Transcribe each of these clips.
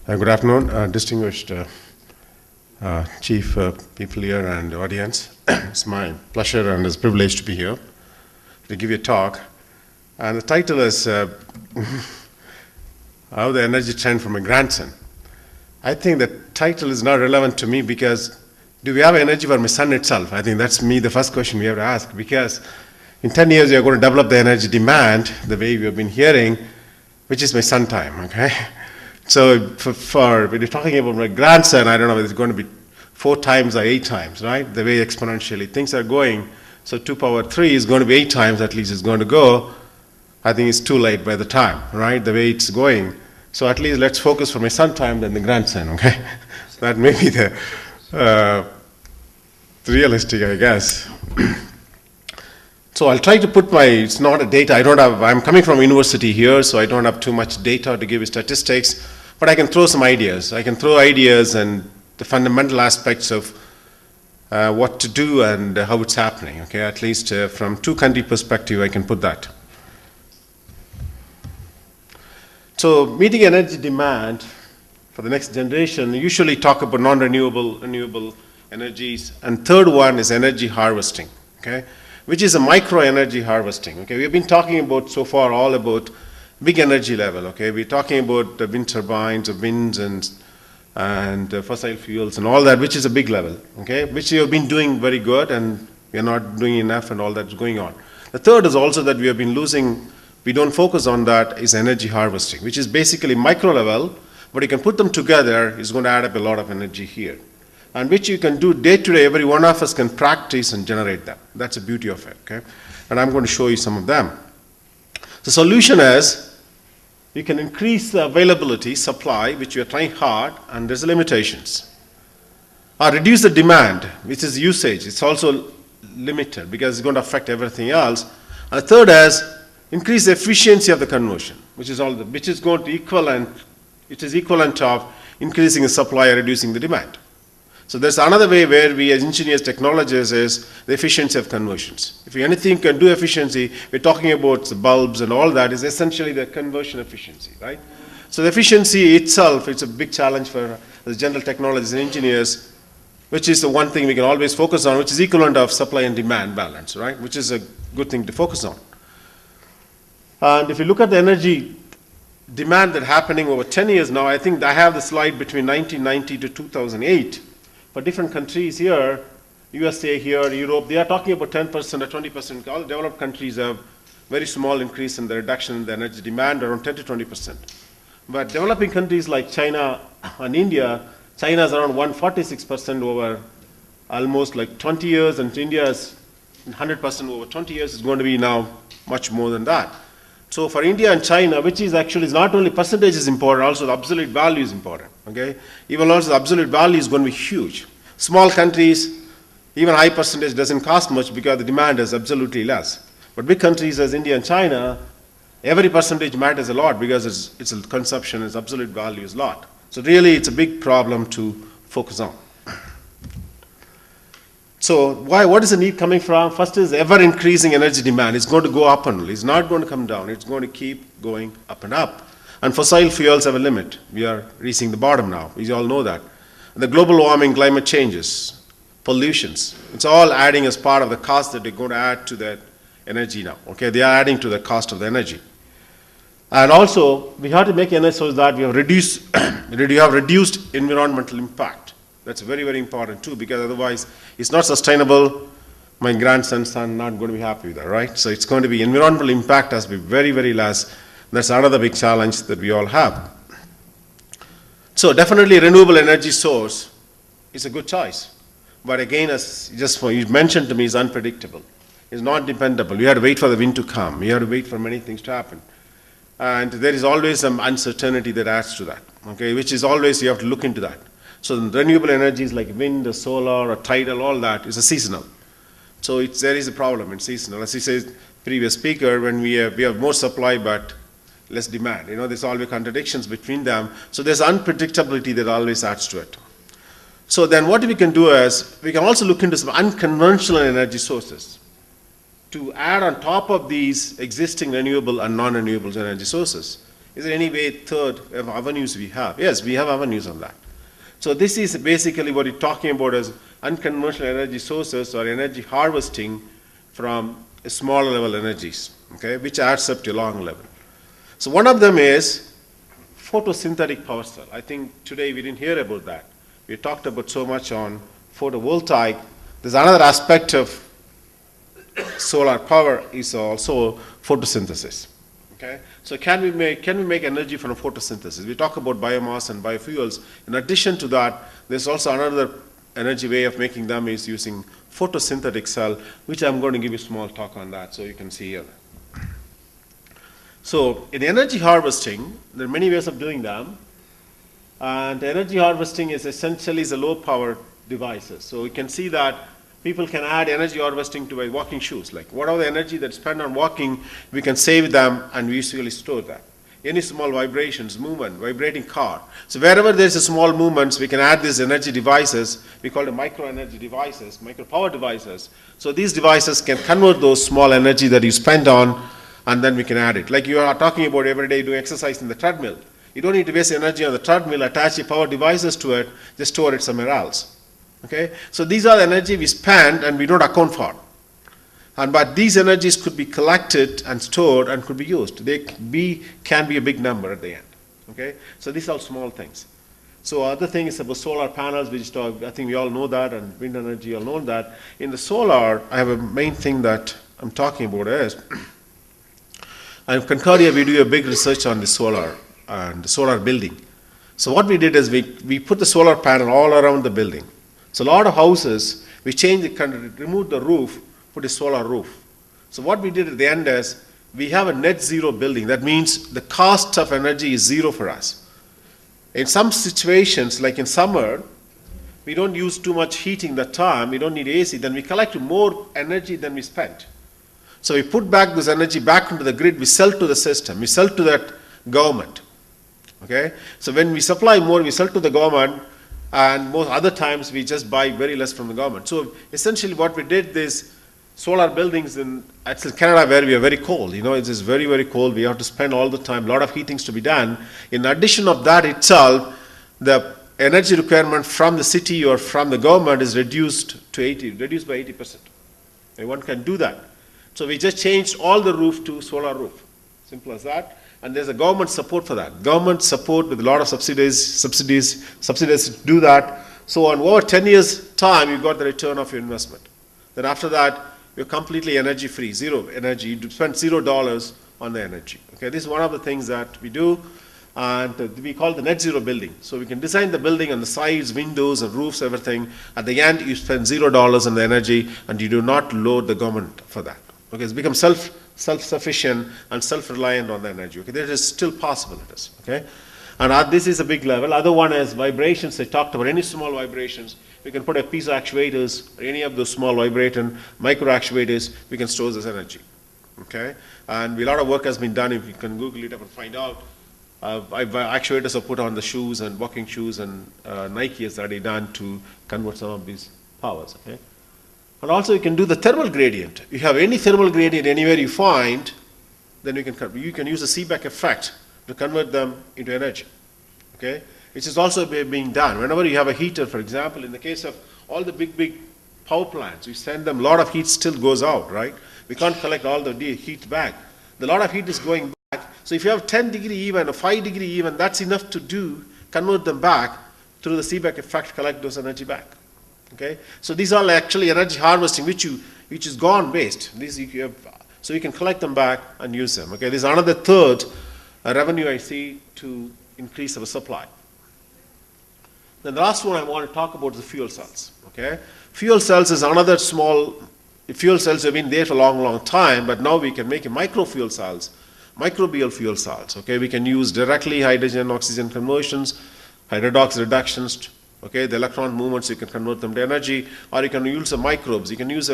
Good afternoon, distinguished chief people here and audience. It's my pleasure and it's a privilege to be here to give you a talk. And the title is How the Energy Trend for My Grandson. I think the title is not relevant to me because do we have energy for my son itself? I think that's the first question we have to ask, because in 10 years we are going to develop the energy demand the way we have been hearing, which is my son time, okay? So for when you're talking about my grandson, I don't know if it's going to be 4 times or 8 times, right? The way exponentially things are going. So 2 power 3 is going to be 8 times at least it's going to go. I think it's too late by the time, right? The way it's going. So at least let's focus for my son time than the grandson, okay? That may be the realistic, I guess. So I'll try to put it's not a data, I'm coming from university here, so I don't have too much data to give you statistics, but I can throw some ideas. I can throw ideas and the fundamental aspects of what to do and how it's happening, okay? At least from 2 country perspective, I can put that. So meeting energy demand for the next generation, usually talk about non-renewable, renewable energies, and third one is energy harvesting, okay? Which is a micro energy harvesting. Okay, we have been talking about so far all about big energy level. Okay, we're talking about the wind turbines, the winds, and fossil fuels and all that, which is a big level. Okay, which we have been doing very good, and we are not doing enough, and all that's going on. The third is also that we have been losing. We don't focus on that. Is energy harvesting, which is basically micro level, but you can put them together. Is going to add up a lot of energy here. And which you can do day to day, every one of us can practice and generate them. That's the beauty of it, okay? And I'm going to show you some of them. The solution is, you can increase the availability, supply, which we are trying hard, and there's limitations. Or reduce the demand, which is usage. It's also limited because it's going to affect everything else. And the third is, increase the efficiency of the conversion, which is going to equivalent of increasing the supply or reducing the demand. So there's another way where we as engineers, technologists, is the efficiency of conversions. If anything can do efficiency, we're talking about the bulbs and all that is essentially the conversion efficiency, right? So the efficiency itself, it's a big challenge for the general technologists and engineers, which is the one thing we can always focus on, which is equivalent of supply and demand balance, right? Which is a good thing to focus on. And if you look at the energy demand that's happening over 10 years now, I think I have the slide between 1990 to 2008. For different countries here, USA here, Europe, they are talking about 10% or 20%. All developed countries have very small increase in the reduction in the energy demand, around 10 to 20%. But developing countries like China and India, China is around 146% over almost like 20 years, and India is 100% over 20 years. Is going to be now much more than that. So for India and China, which is actually not only percentage is important, also the absolute value is important. Okay, even also the absolute value is going to be huge. Small countries, even high percentage doesn't cost much because the demand is absolutely less. But big countries as India and China, every percentage matters a lot because it's a consumption, its absolute value is a lot. So really, it's a big problem to focus on. So what is the need coming from? First is ever increasing energy demand. It's going to go up and only. It's not going to come down. It's going to keep going up and up. And fossil fuels have a limit. We are reaching the bottom now. We all know that. And the global warming, climate changes, pollutions, it's all adding as part of the cost that they're going to add to that energy now. Okay, they are adding to the cost of the energy. And also, we have to make energy so that we have reduced environmental impact. That's very, very important too, because otherwise it's not sustainable. My grandson's not going to be happy with that, right? So it's going to be environmental impact has to be very, very less. That's another big challenge that we all have. So definitely renewable energy source is a good choice. But again, as you mentioned to me, it's unpredictable. It's not dependable. You have to wait for the wind to come. You have to wait for many things to happen. And there is always some uncertainty that adds to that, okay, which is always you have to look into that. So the renewable energies like wind, solar, or tidal, all that is a seasonal. So there is a problem in seasonal. As he says, previous speaker, when we have more supply but less demand. There's always contradictions between them. So there's unpredictability that always adds to it. So then what we can do is, we can also look into some unconventional energy sources to add on top of these existing renewable and non-renewable energy sources. Is there any way third of avenues we have? Yes, we have avenues on that. So this is basically what you're talking about as unconventional energy sources or energy harvesting from smaller level energies, okay, which adds up to a long level. So one of them is photosynthetic power cell. I think today we didn't hear about that. We talked about so much on photovoltaic. There's another aspect of solar power is also photosynthesis. Okay? So can we make energy from photosynthesis? We talk about biomass and biofuels. In addition to that, there's also another energy way of making them is using photosynthetic cell, which I'm going to give you a small talk on that so you can see here. So in energy harvesting, there are many ways of doing them. And energy harvesting is essentially the low power devices. So you can see that people can add energy harvesting to walking shoes. Like whatever the energy that's spent on walking, we can save them and we usually store them. Any small vibrations, movement, vibrating car. So wherever there's a small movements, we can add these energy devices. We call them micro energy devices, micro power devices. So these devices can convert those small energy that you spend on, and then we can add it. Like you are talking about every day doing exercise in the treadmill. You don't need to waste energy on the treadmill, attach your power devices to it, just store it somewhere else. Okay? So these are the energy we spend and we don't account for. But these energies could be collected and stored and could be used. They can be a big number at the end. Okay? So these are small things. So other thing is about solar panels, which I think we all know that, and wind energy, you all know that. In the solar, I have a main thing that I'm talking about is, in Concordia, we do a big research on the solar and the solar building. So what we did is we put the solar panel all around the building. So a lot of houses, we removed the roof, put a solar roof. So what we did at the end is, we have a net zero building. That means the cost of energy is zero for us. In some situations, like in summer, we don't use too much heating that time, we don't need AC, then we collect more energy than we spent. So we put back this energy back into the grid, we sell to the system, we sell to that government. Okay? So when we supply more, we sell to the government, and most other times we just buy very less from the government. So essentially what we did is solar buildings in Canada where we are very cold. You know, it is very, very cold. We have to spend all the time, a lot of heatings to be done. In addition of that itself, the energy requirement from the city or from the government is reduced by 80%. And one can do that. So we just changed all the roof to solar roof. Simple as that. And there's a government support for that. Government support with a lot of subsidies to do that. So on over 10 years time, you got the return of your investment. Then after that, you're completely energy free, zero energy. You spend $0 on the energy. Okay, this is one of the things that we do, and we call the net zero building. So we can design the building on the sides, windows, and roofs, everything. At the end, you spend $0 on the energy, and you do not load the government for that. Okay, it's become self-sufficient and self-reliant on the energy. Okay, that is still possible. It is. Okay, and this is a big level. Other one is vibrations. I talked about any small vibrations. We can put a piece of actuators, or any of those small vibrating micro actuators. We can store this energy. Okay, and a lot of work has been done. If you can Google it up and find out, actuators are put on the shoes and walking shoes, and Nike has already done to convert some of these powers. Okay. And also you can do the thermal gradient. You have any thermal gradient anywhere you find, then you can use the Seebeck effect to convert them into energy. Okay? Which is also being done. Whenever you have a heater, for example, in the case of all the big power plants, we send them, a lot of heat still goes out, right? We can't collect all the heat back. A lot of heat is going back. So if you have 10 degree even or 5 degree even, that's enough to convert them back through the Seebeck effect, collect those energy back. Okay, so these are actually energy harvesting, which is gone waste. So you can collect them back and use them. Okay, this is another third revenue I see to increase our supply. Then the last one I want to talk about is the fuel cells. Okay, fuel cells is another small. Fuel cells have been there for a long time, but now we can make a micro fuel cells, microbial fuel cells. Okay, we can use directly hydrogen oxygen conversions, hydrodox reductions. Okay, the electron movements, you can convert them to energy, or you can use the microbes. You can use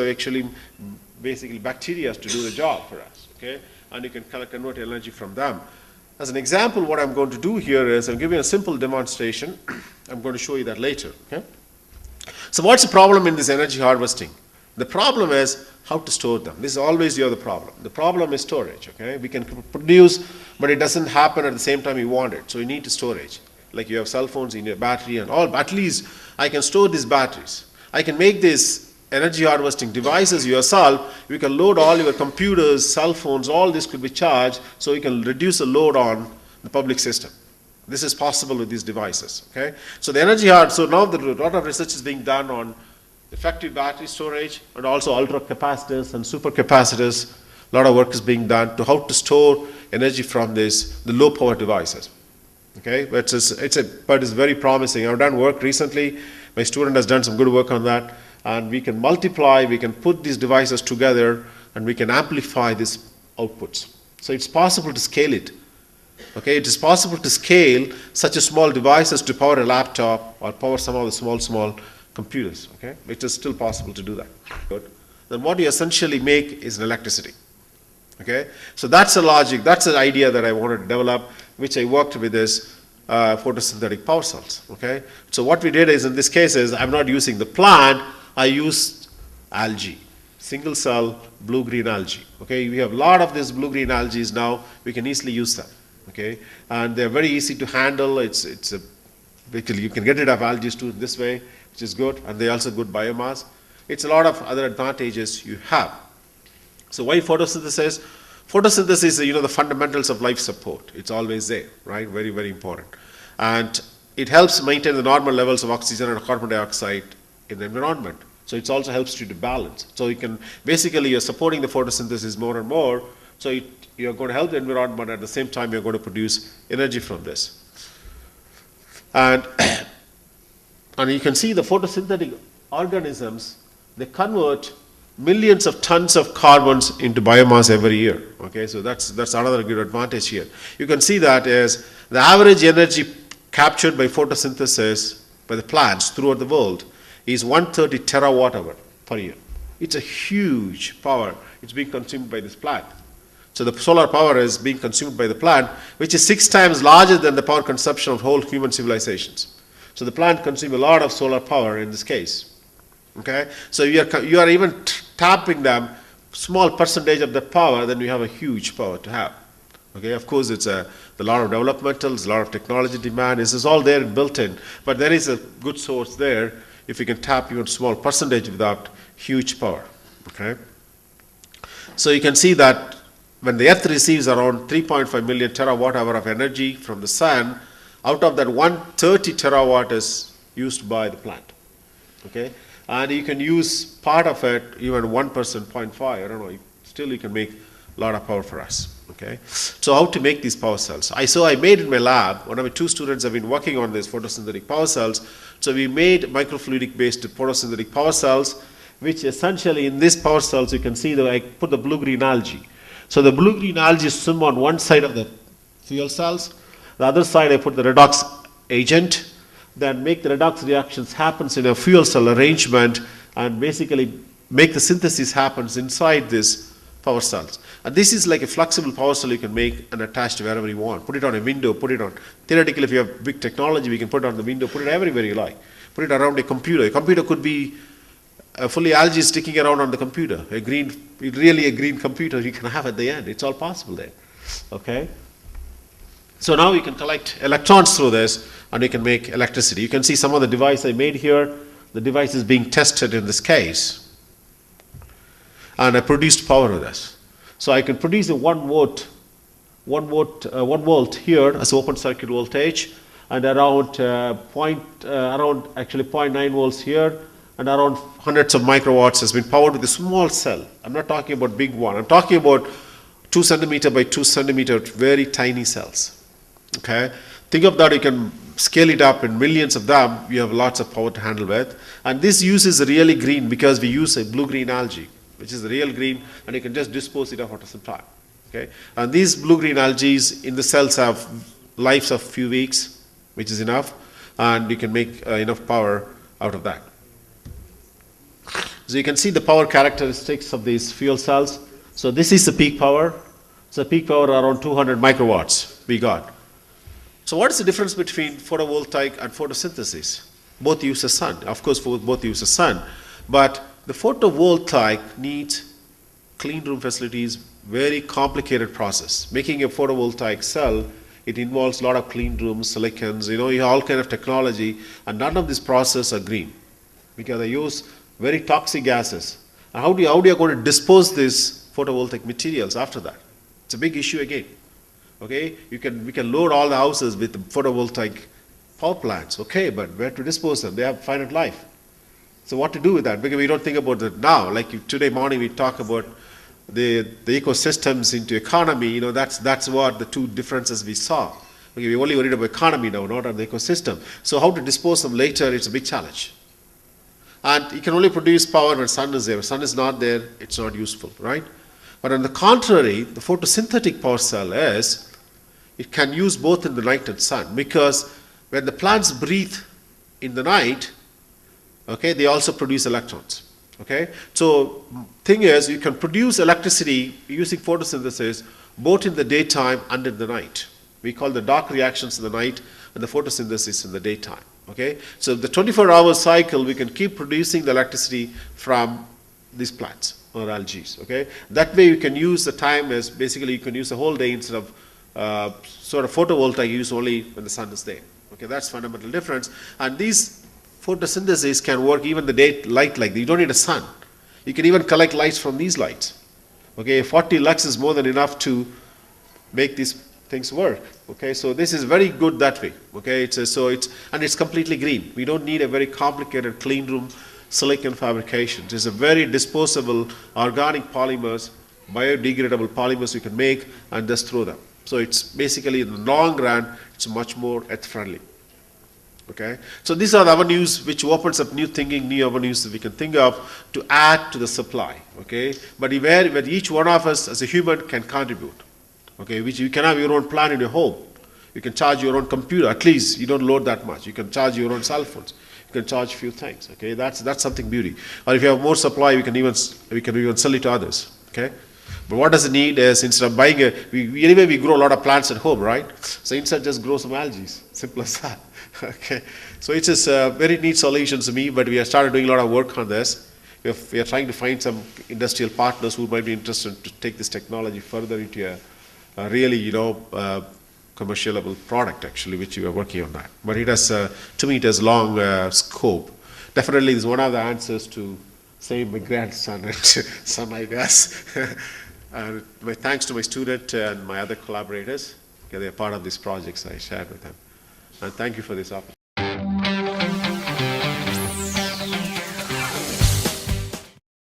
basically bacteria to do the job for us. Okay, and you can convert energy from them. As an example, what I'm going to do here is I'm giving a simple demonstration. I'm going to show you that later. Okay. So what's the problem in this energy harvesting? The problem is how to store them. This is always the other problem. The problem is storage, okay? We can produce, but it doesn't happen at the same time you want it. So you need to storage. Like you have cell phones, you need a battery and all. At least I can store these batteries. I can make these energy harvesting devices yourself. You can load all your computers, cell phones, all this could be charged, so you can reduce the load on the public system. This is possible with these devices, okay? So the energy hard, so now a lot of research is being done on effective battery storage and also ultra capacitors and super capacitors. A lot of work is being done to how to store energy from the low power devices. Okay, but it's very promising. I've done work recently. My student has done some good work on that, and we can multiply, we can put these devices together, and we can amplify these outputs. So it's possible to scale it. Okay, it is possible to scale such a small devices to power a laptop or power some of the small computers. Okay, it is still possible to do that. Good. Then what you essentially make is an electricity. Okay, so that's the logic, that's the idea that I wanted to develop, which I worked with this photosynthetic power cells. Okay, so what we did is, in this case, is I'm not using the plant, I used algae, single cell blue-green algae. Okay, we have a lot of these blue-green algae now, we can easily use them. Okay, and they're very easy to handle. Basically you can get rid of algae too this way, which is good, and they're also good biomass. It's a lot of other advantages you have. So why photosynthesis? Photosynthesis is, the fundamentals of life support. It's always there, right? Very, very important. And it helps maintain the normal levels of oxygen and carbon dioxide in the environment. So it also helps you to balance. So you can, basically you're supporting the photosynthesis more and more. So you're going to help the environment, at the same time you're going to produce energy from this. And you can see the photosynthetic organisms, they convert millions of tons of carbons into biomass every year. Okay, so that's another good advantage here. You can see that as the average energy captured by photosynthesis by the plants throughout the world is 130 terawatt hour per year. It's a huge power. It's being consumed by this plant. So the solar power is being consumed by the plant, which is 6 times larger than the power consumption of whole human civilizations. So the plant consumes a lot of solar power in this case. Okay, so you are even tapping them small percentage of the power, then you have a huge power to have. Okay, of course it's a lot of developmentals, a lot of technology demand. This is all there and built in, but there is a good source there if you can tap even small percentage without huge power. Okay, so you can see that when the earth receives around 3.5 million terawatt hour of energy from the sun, out of that 130 terawatt is used by the plant. Okay, and you can use part of it, even 1%, 0.5, I don't know, still you can make a lot of power for us. Okay, so how to make these power cells? I made in my lab, one of my 2 students have been working on these photosynthetic power cells. So we made microfluidic based photosynthetic power cells, which essentially in these power cells you can see that I put the blue-green algae. So the blue-green algae swim on one side of the fuel cells, the other side I put the redox agent, then make the redox reactions happens in a fuel cell arrangement and basically make the synthesis happens inside this power cells. And this is like a flexible power cell you can make and attach to wherever you want. Put it on a window, put it on, theoretically if you have big technology, we can put it on the window, put it everywhere you like. Put it around a computer. A computer could be fully algae sticking around on the computer. Really a green computer you can have at the end. It's all possible there. Okay. So now you can collect electrons through this and you can make electricity. You can see some of the device I made here. The device is being tested in this case. And I produced power with this. So I can produce a 1 volt here as open circuit voltage, and around 0.9 volts here, and around hundreds of microwatts has been powered with a small cell. I'm not talking about big one. I'm talking about 2 centimeter by 2 centimeter, very tiny cells. Okay, think of that. You can scale it up in millions of them. You have lots of power to handle with, and this uses really green because we use a blue-green algae, which is the real green, and you can just dispose it off after some time. Okay, and these blue-green algae in the cells have lives of few weeks, which is enough, and you can make enough power out of that. So you can see the power characteristics of these fuel cells. So this is the peak power. So peak power around 200 microwatts we got. So what is the difference between photovoltaic and photosynthesis? Both use the sun. Of course, both use the sun, but The photovoltaic needs clean room facilities, very complicated process. Making a photovoltaic cell, it involves a lot of clean rooms, silicons, you have all kind of technology, and none of this process are green because they use very toxic gases. And how do you going to dispose these photovoltaic materials after that? It's a big issue again. Okay, we can load all the houses with photovoltaic power plants. Okay, but where to dispose them? They have finite life. So what to do with that? Because we don't think about that now. Like today morning, we talk about the ecosystems into economy. That's what the two differences we saw. Okay, we only worried about economy now, not on the ecosystem. So how to dispose them later? It's a big challenge. And you can only produce power when sun is there. When sun is not there, it's not useful, right? But on the contrary, the photosynthetic power cell is, it can use both in the night and sun, because when the plants breathe in the night, okay, they also produce electrons. Okay, so thing is, you can produce electricity using photosynthesis both in the daytime and in the night. We call the dark reactions in the night and the photosynthesis in the daytime. Okay, so the 24-hour cycle, we can keep producing the electricity from these plants or algae. Okay, that way you can use the time as basically you can use the whole day instead of sort of photovoltaic use only when the sun is there. Okay, that's fundamental difference. And these photosynthesis can work even the day light like that. You don't need a sun. You can even collect lights from these lights. Okay, 40 lux is more than enough to make these things work. Okay, so this is very good that way. Okay, it's completely green. We don't need a very complicated clean room silicon fabrication. It's a very disposable organic polymers, biodegradable polymers you can make and just throw them. So it's basically in the long run, it's much more earth friendly. Okay, so these are the avenues which opens up new thinking, new avenues that we can think of to add to the supply. Okay, but where each one of us as a human can contribute. Okay, which you can have your own plant in your home. You can charge your own computer. At least you don't load that much. You can charge your own cell phones. You can charge few things. Okay, that's something beauty. Or if you have more supply, we can even sell it to others. Okay. But what does it need is, instead of buying anyway we grow a lot of plants at home, right? So instead just grow some algae. Simple as that. Okay. So it's just a very neat solution to me, but we have started doing a lot of work on this. We are trying to find some industrial partners who might be interested to take this technology further into a really, commercialable product actually, which we are working on that. But it has, to me, it has long scope. Definitely is one of the answers to save my grandson and son, I guess. And my thanks to my student and my other collaborators. Okay, they are part of these projects I shared with them. And thank you for this opportunity.